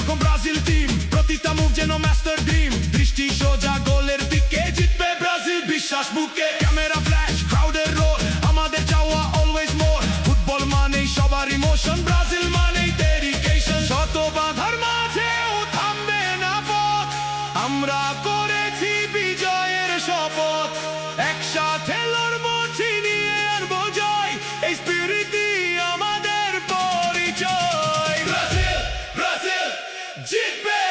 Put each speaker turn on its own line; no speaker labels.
এখন Brazil team, প্রতিটা move যেন মাস্টার ড্রিম। দৃষ্টি সোজা গোলের দিকে, জিতবে ব্রাজিল বিশ্বাস বুকে। ক্যামেরা ফ্ল্যাশ, ক্রাউডের রোল, আমাদের চাওয়া অলওয়েজ মোর। ফুটবল মানেই সবার ইমোশন, ব্রাজিল মানেই ডেডিকেশন। শত বাধার মাঝেও থামবে না পথ, আমরা করেছি বিজয়ের শপথ। একসাথে লড়বো, ছিনিয়ে আনবো জয়, এই স্পিরিটই আমাদের পরিচয়। ব্রাজিল, ব্রাজিল জিতবে।